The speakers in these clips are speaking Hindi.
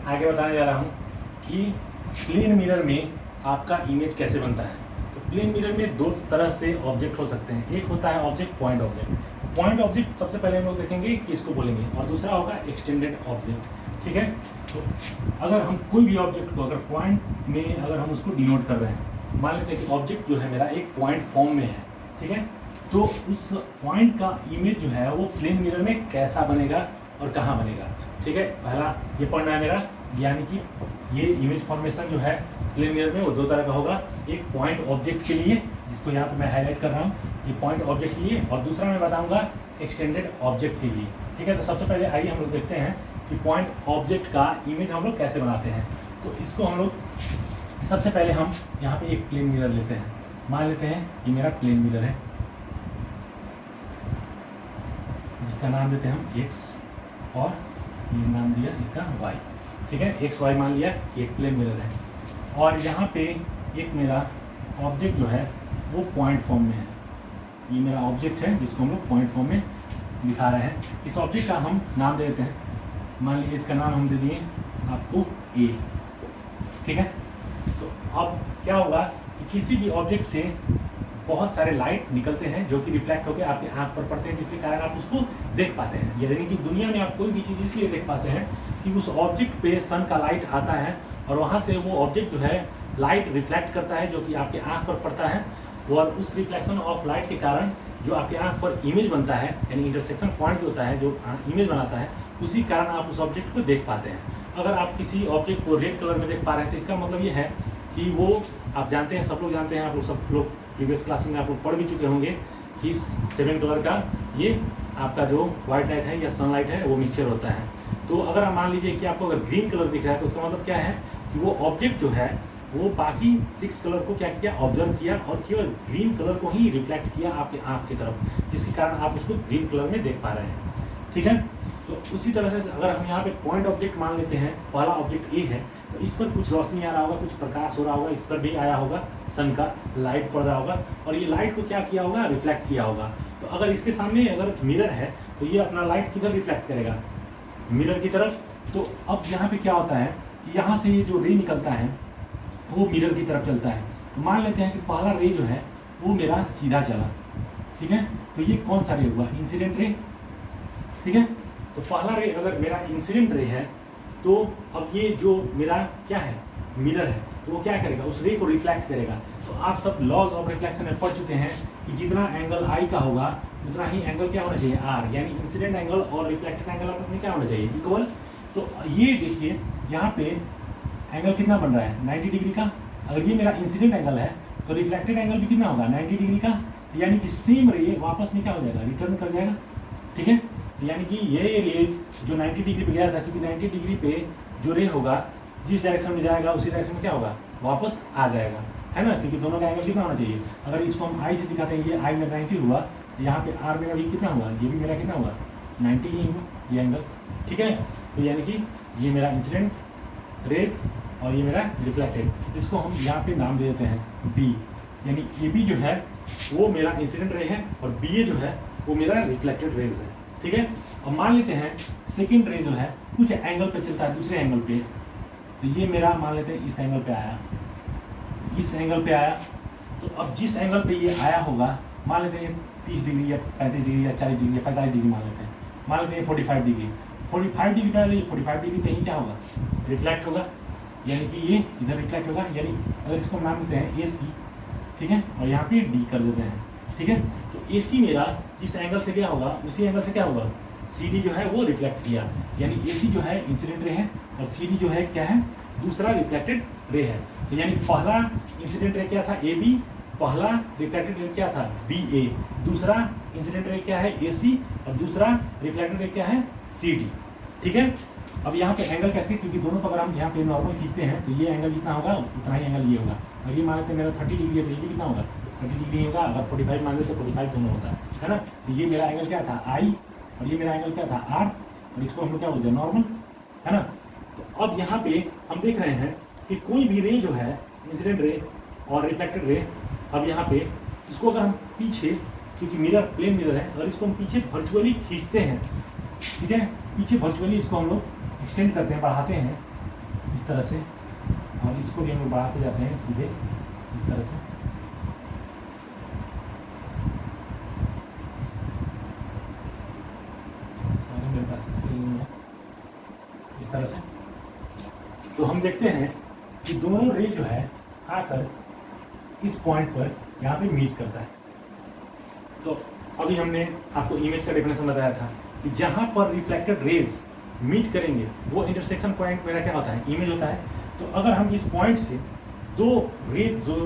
आगे बताने जा रहा हूँ कि प्लेन मिरर में आपका इमेज कैसे बनता है। तो प्लेन मिरर में दो तरह से ऑब्जेक्ट हो सकते हैं। एक होता है object point object. Point object सबसे पहले हम लोग देखेंगे कि इसको बोलेंगे, और दूसरा होगा एक्सटेंडेड ऑब्जेक्ट। ठीक है, तो अगर हम कोई भी ऑब्जेक्ट को अगर पॉइंट में अगर हम उसको डिनोट कर रहे हैं, मान लेते हैं कि ऑब्जेक्ट जो है मेरा एक पॉइंट फॉर्म में है, ठीक है, तो उस पॉइंट का इमेज जो है वो प्लेन मिरर में कैसा बनेगा और कहाँ बनेगा। ठीक है, पहला ये पढ़ना है मेरा, यानी कि ये इमेज फॉर्मेशन जो है प्लेन मिरर में वो दो तरह का होगा। एक पॉइंट ऑब्जेक्ट के लिए, जिसको यहाँ पे मैं हाईलाइट कर रहा हूँ, ये पॉइंट ऑब्जेक्ट के लिए, और दूसरा मैं बताऊंगा एक्सटेंडेड ऑब्जेक्ट के लिए। ठीक है, तो सबसे पहले आइए हम लोग देखते हैं कि पॉइंट ऑब्जेक्ट का इमेज हम लोग कैसे बनाते हैं। तो इसको हम लोग सबसे पहले हम यहाँ पे एक प्लेन मिरर लेते हैं। मान लेते हैं ये मेरा प्लेन मिरर है, जिसका नाम देते हैं हम x, और ये नाम दिया इसका y। ठीक है, x y मान लिया कि एक प्लेन मिरर है, और यहाँ पे एक मेरा ऑब्जेक्ट जो है वो पॉइंट फॉर्म में है। ये मेरा ऑब्जेक्ट है जिसको हम लोग पॉइंट फॉर्म में दिखा रहे हैं। इस ऑब्जेक्ट का हम नाम दे देते हैं, मान लीजिए इसका नाम हम दे दिए आपको a। ठीक है, तो अब क्या होगा कि किसी भी ऑब्जेक्ट से बहुत सारे लाइट निकलते हैं जो कि रिफ्लेक्ट होकर आपके आंख पर पड़ते हैं, जिसके कारण आप उसको देख पाते हैं। यानी कि दुनिया में आप कोई भी चीज़ इसलिए देख पाते हैं कि उस ऑब्जेक्ट पे सन का लाइट आता है, और वहाँ से वो ऑब्जेक्ट जो है लाइट रिफ्लेक्ट करता है जो कि आपके आंख पर पड़ता है, और उस रिफ्लेक्शन ऑफ लाइट के कारण जो आपके आंख पर इमेज बनता है, यानी इंटरसेक्शन पॉइंट जो होता है जो इमेज बनाता है, उसी कारण आप उस ऑब्जेक्ट को देख पाते हैं। अगर आप किसी ऑब्जेक्ट को रेड कलर में देख पा रहे हैं तो इसका मतलब ये है कि वो, आप जानते हैं, सब लोग जानते हैं, आप लोग सब लोग प्रीवियस क्लास में आप लोग पढ़ भी चुके होंगे कि 7 कलर का ये आपका जो वाइट लाइट है या सनलाइट है वो मिक्सचर होता है। तो अगर आप मान लीजिए कि आपको अगर ग्रीन कलर दिख रहा है तो उसका मतलब क्या है कि वो ऑब्जेक्ट जो है वो बाकी 6 कलर को क्या किया, ऑब्जर्व किया, और केवल ग्रीन कलर को ही रिफ्लेक्ट किया आपके आँख की तरफ, जिसके कारण आप उसको ग्रीन कलर में देख पा रहे हैं। ठीक है, तो उसी तरह से अगर हम यहाँ पे पॉइंट ऑब्जेक्ट मान लेते हैं, पहला ऑब्जेक्ट ए है, तो इस पर कुछ रोशनी आ रहा होगा, कुछ प्रकाश हो रहा होगा, इस पर भी आया होगा, सन का लाइट पड़ रहा होगा, और ये लाइट को क्या किया होगा, रिफ्लेक्ट किया होगा। तो अगर इसके सामने अगर मिरर है तो ये अपना लाइट किधर रिफ्लेक्ट करेगा, मिरर की तरफ। तो अब यहाँ पे क्या होता है कि यहाँ से ये जो रे निकलता है वो मिरर की तरफ चलता है। तो मान लेते हैं कि पहला रे जो है वो मेरा सीधा चला। ठीक है, तो ये कौन सा रे हुआ, इंसिडेंट रे। ठीक है, तो पहला रे अगर मेरा इंसिडेंट रे है तो अब ये जो मेरा क्या है, मिरर है, तो वो क्या करेगा, उस रे को रिफ्लेक्ट करेगा। तो आप सब लॉज ऑफ रिफ्लेक्शन में पढ़ चुके हैं कि जितना एंगल आई का होगा उतना ही एंगल क्या होना चाहिए, आर, यानी इंसिडेंट एंगल और रिफ्लेक्टेड एंगल आपस में क्या होना चाहिए, इक्वल। तो ये देखिए यहाँ पे एंगल कितना बन रहा है, 90 डिग्री का। अगर ये मेरा इंसिडेंट एंगल है तो रिफ्लेक्टेड एंगल भी कितना होगा, 90 डिग्री का। यानी कि सेम रे वापस में क्या हो जाएगा, रिटर्न कर जाएगा। ठीक है, यानी कि ये रे जो 90 डिग्री पे गया था, क्योंकि 90 डिग्री पे जो रे होगा जिस डायरेक्शन में जाएगा उसी डायरेक्शन में क्या होगा, वापस आ जाएगा, है ना, क्योंकि दोनों का एंगल कितना होना चाहिए। अगर इसको हम आई से दिखाते हैं, ये आई में 90 हुआ, तो यहाँ पे आर मेरा भी कितना हुआ, ये भी मेरा कितना हुआ, 90 ही हुआ ये एंगल। ठीक है, तो यानी कि ये मेरा इंसिडेंट रेज और ये मेरा रिफ्लेक्टेड, इसको हम यहाँ पे नाम दे देते हैं बी। यानी ए बी जो है वो मेरा इंसिडेंट रे है, और बी ए जो है वो मेरा रिफ्लेक्टेड रेज है। ठीक है, अब मान लेते हैं सेकंड रे जो है कुछ एंगल पे चलता है, दूसरे एंगल पे। तो ये मेरा मान लेते हैं इस एंगल पे आया, इस एंगल पे आया। तो अब जिस एंगल पे ये आया होगा, मान लेते हैं 30 डिग्री या 35 डिग्री या 40 डिग्री या 45 डिग्री मान लेते हैं 45 डिग्री। 45 डिग्री पे आया, 45 डिग्री पे ही क्या होगा, रिफ्लेक्ट होगा, यानी कि ये इधर रिफ्लेक्ट होगा। यानी अगर इसको नाम देते हैं ए सी, ठीक है, और यहाँ पे डी कर देते हैं। ठीक है, तो ए सी मेरा जिस एंगल से गया होगा उसी एंगल से क्या होगा, सी डी जो है वो रिफ्लेक्ट किया। यानी ए सी जो है इंसिडेंट रे है, और सी डी जो है क्या है, दूसरा रिफ्लेक्टेड रे है। तो यानी पहला इंसिडेंट रे क्या था, ए बी, पहला रिफ्लेक्टेड रे क्या था, बी ए, दूसरा इंसिडेंट रे क्या है, ए सी, और दूसरा रिफ्लेक्टेड रे क्या है, सी डी। ठीक है, अब यहाँ पे एंगल कैसे, क्योंकि दोनों पर अगर हम यहाँ पे नॉर्मल खींचते हैं तो ये एंगल जितना होगा उतना ही एंगल ये होगा। और ये मान लेते हैं मेरा 30 डिग्री है, तो ये भी कितना होगा, 30 डिग्री होगा। अगर 45 मान लेते तो 45 दोनों होता है ना। तो ये मेरा एंगल क्या था, आई, और ये मेरा एंगल क्या था, आर, और इसको हम लोग क्या बोलते हैं, नॉर्मल, है ना। तो अब यहाँ पे हम देख रहे हैं कि कोई भी रे जो है, इंसिडेंट रे और रिफ्लेक्टेड रे, अब यहाँ पे इसको अगर हम पीछे, क्योंकि मिरर प्लेन मिरर है, अगर इसको हम पीछे वर्चुअली खींचते हैं, ठीक है, पीछे वर्चुअली इसको हम लोग एक्सटेंड करते हैं, बढ़ाते हैं, इस तरह से, और इसको भी हम लोग बढ़ाते जाते हैं सीधे इस तरह से। सॉरी मेरे पास स्केल नहीं है। इस तरह से तो हम देखते हैं कि दोनों रे जो है आकर इस पॉइंट पर यहाँ पे मीट करता है। तो अभी हमने आपको इमेज का डेफिनेशन बताया था कि जहाँ पर रिफ्लेक्टेड रेज मीट करेंगे वो इंटरसेक्शन पॉइंट मेरा क्या होता है, इमेज होता है। तो अगर हम इस पॉइंट से दो रेज जो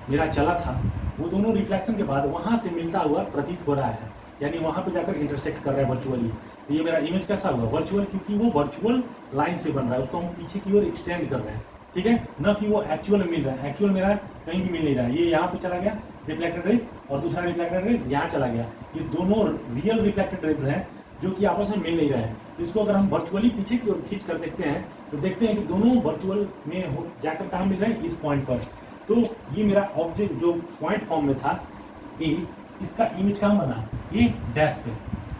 मेरा चला था वो दोनों रिफ्लेक्शन के बाद वहाँ से मिलता हुआ प्रतीत हो रहा है, यानी वहाँ पे जाकर इंटरसेक्ट कर रहा है वर्चुअली। तो ये मेरा इमेज कैसा हुआ, वर्चुअल, क्योंकि वो वर्चुअल लाइन से बन रहा है, उसको हम पीछे की ओर एक्सटेंड कर रहे हैं, ठीक है, न कि वो एक्चुअल में मिल रहा है। एक्चुअल मेरा कहीं भी मिल नहीं रहा है, ये यहाँ पे चला गया रिफ्लेक्टेड रेज और दूसरा रिफ्लेक्टेड रेज यहाँ चला गया। ये दोनों रियल रिफ्लेक्टेड रेज हैं जो कि आपस में मिल नहीं रहे हैं। तो इसको अगर हम वर्चुअली पीछे की ओर खींच कर देखते हैं तो देखते हैं कि दोनों वर्चुअल में हो जाकर कहाँ मिल रहे हैं, इस पॉइंट पर। तो ये मेरा ऑब्जेक्ट जो पॉइंट फॉर्म में था ए, इसका इमेज कहाँ बना, ये डैश पे,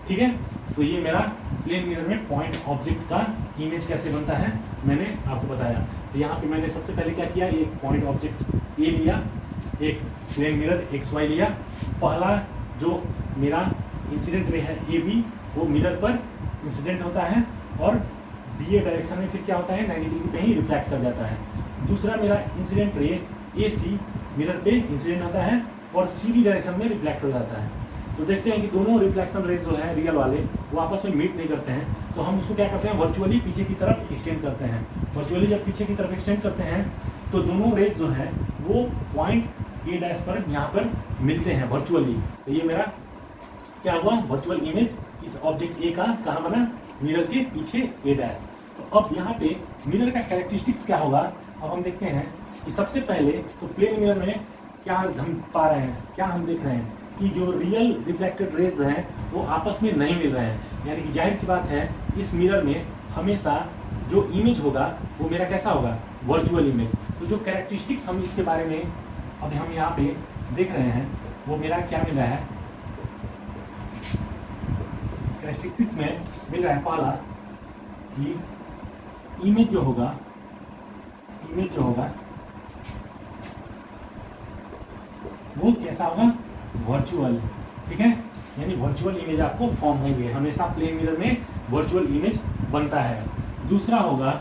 ठीक है। तो ये मेरा प्लेन मिरर में पॉइंट ऑब्जेक्ट का इमेज कैसे बनता है मैंने आपको बताया। तो यहाँ पे मैंने सबसे पहले क्या किया, एक पॉइंट ऑब्जेक्ट ए लिया, एक प्लेन मिरर XY लिया। पहला जो मेरा इंसिडेंट रे है AB, वो मिरर पर इंसिडेंट होता है और BA डायरेक्शन में फिर क्या होता है, 90 डिग्री पे ही रिफ्लेक्ट कर जाता है। दूसरा मेरा इंसिडेंट रे AC मिरर पे इंसिडेंट होता है और CD डायरेक्शन में रिफ्लेक्ट हो जाता है। तो देखते हैं कि दोनों रिफ्लेक्शन रेज जो है रियल वाले वो आपस में मीट नहीं करते हैं, तो हम उसको क्या करते हैं, वर्चुअली पीछे की तरफ एक्सटेंड करते हैं। वर्चुअली जब पीछे की तरफ एक्सटेंड करते हैं तो दोनों रेज जो है वो पॉइंट A डैश पर यहाँ पर मिलते हैं वर्चुअली। तो ये मेरा क्या हुआ, वर्चुअल इमेज इस ऑब्जेक्ट A का कहाँ बना, मिरर के पीछे A डैश। तो अब यहाँ पे मिरर का कैरेक्टरिस्टिक्स क्या होगा, अब हम देखते हैं कि सबसे पहले तो प्लेन मिरर में क्या हम पा रहे हैं, क्या हम देख रहे हैं कि जो रियल रिफ्लेक्टेड रेज हैं वो आपस में नहीं मिल रहे हैं। यानी कि जाहिर सी बात है इस मिरर में हमेशा जो इमेज होगा वो मेरा कैसा होगा, वर्चुअल इमेज। तो जो कैरेक्टरिस्टिक्स हम इसके बारे में अभी हम यहाँ पे देख रहे हैं वो मेरा क्या मिल रहा है, कैरेक्टरिस्टिक्स में मिल रहा है पहला कि इमेज जो होगा वो कैसा होगा, वर्चुअल, ठीक है। यानी वर्चुअल इमेज आपको फॉर्म होंगे, हमेशा प्लेन मिरर में वर्चुअल इमेज बनता है। दूसरा होगा,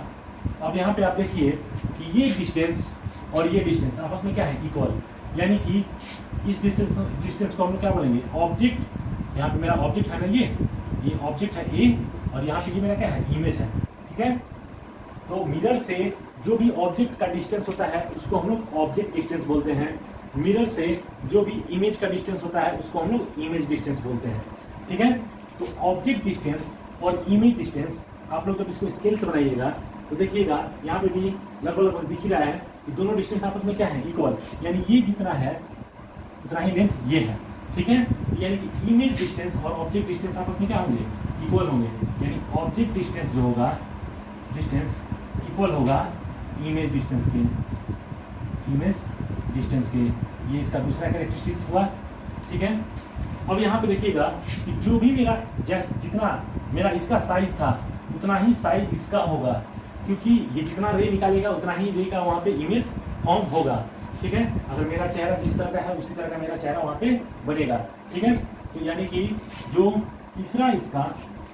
अब यहाँ पे आप देखिए कि ये डिस्टेंस और ये डिस्टेंस आपस में क्या है, इक्वल। यानी कि इस डिस्टेंस को हम लोग क्या बोलेंगे, ऑब्जेक्ट। यहाँ पे मेरा ऑब्जेक्ट है ना, ये ऑब्जेक्ट है ए और यहाँ पे ये मेरा क्या है, इमेज है, ठीक है। तो मिरर से जो भी ऑब्जेक्ट का डिस्टेंस होता है उसको हम लोग ऑब्जेक्ट डिस्टेंस बोलते हैं। मिरर से जो भी इमेज का डिस्टेंस होता है उसको हम लोग इमेज डिस्टेंस बोलते हैं, ठीक है। तो ऑब्जेक्ट डिस्टेंस और इमेज डिस्टेंस आप लोग जब इसको स्केल से बनाइएगा तो देखिएगा यहाँ पे भी लगभग दिख ही रहा है कि दोनों डिस्टेंस आपस में क्या है, इक्वल। यानी ये जितना है उतना ही लेंथ ये है, ठीक है। यानी कि इमेज डिस्टेंस और ऑब्जेक्ट डिस्टेंस आपस में क्या होंगे, इक्वल होंगे। यानी ऑब्जेक्ट डिस्टेंस जो होगा, डिस्टेंस इक्वल होगा इमेज डिस्टेंस के। ये इसका दूसरा कैरेक्टरिस्टिक्स हुआ, ठीक है। अब यहाँ पे देखिएगा कि जो भी मेरा जितना मेरा इसका साइज था उतना ही साइज इसका होगा, क्योंकि ये जितना रे निकालेगा उतना ही रे का वहाँ पे इमेज फॉर्म होगा, ठीक है। अगर मेरा चेहरा जिस तरह का है उसी तरह का मेरा चेहरा वहाँ पे बनेगा, ठीक है। तो यानी कि जो तीसरा इसका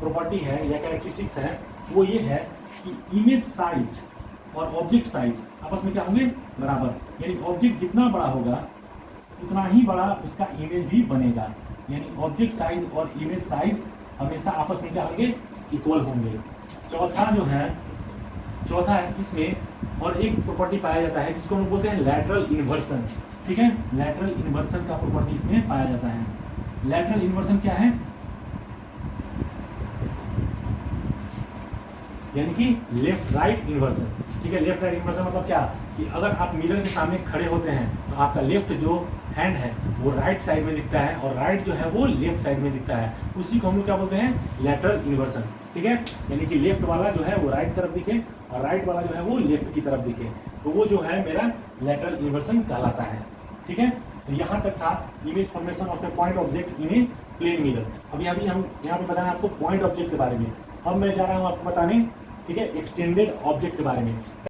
प्रॉपर्टी है या कैरेक्टरिस्टिक्स है वो ये है कि इमेज साइज और ऑब्जेक्ट साइज आपस में क्या होंगे, बराबर। यानी ऑब्जेक्ट जितना बड़ा होगा उतना ही बड़ा उसका इमेज भी बनेगा। यानी ऑब्जेक्ट साइज और इमेज साइज हमेशा आपस में क्या होंगे, इक्वल होंगे। चौथा है इसमें और एक प्रॉपर्टी पाया जाता है जिसको हम बोलते हैं लैटरल इन्वर्सन, ठीक है। लैटरल इन्वर्सन का प्रॉपर्टी इसमें पाया जाता है। लैटरल इन्वर्सन क्या है, यानी कि लेफ्ट राइट इन्वर्सन, ठीक है। लेफ्ट राइट इन्वर्सन मतलब क्या, कि अगर आप मिरर के सामने खड़े होते हैं तो आपका लेफ्ट जो हैंड है वो राइट साइड में दिखता है और राइट जो है वो लेफ्ट साइड में दिखता है। उसी को हम लोग क्या बोलते हैं, लैटरल इन्वर्सन, ठीक है। यानी कि लेफ्ट वाला जो है वो राइट तरफ दिखे और राइट वाला जो है वो लेफ्ट की तरफ दिखे, तो वो जो है मेरा लैटरल इन्वर्सन कहलाता है, ठीक है। तो यहाँ तक था image formation of the point object in a plane mirror. अभी हम यहाँ पे बताएं आपको पॉइंट ऑब्जेक्ट के बारे में। अब मैं जा रहा हूँ आपको बताने, ठीक है, एक्सटेंडेड ऑब्जेक्ट के बारे में।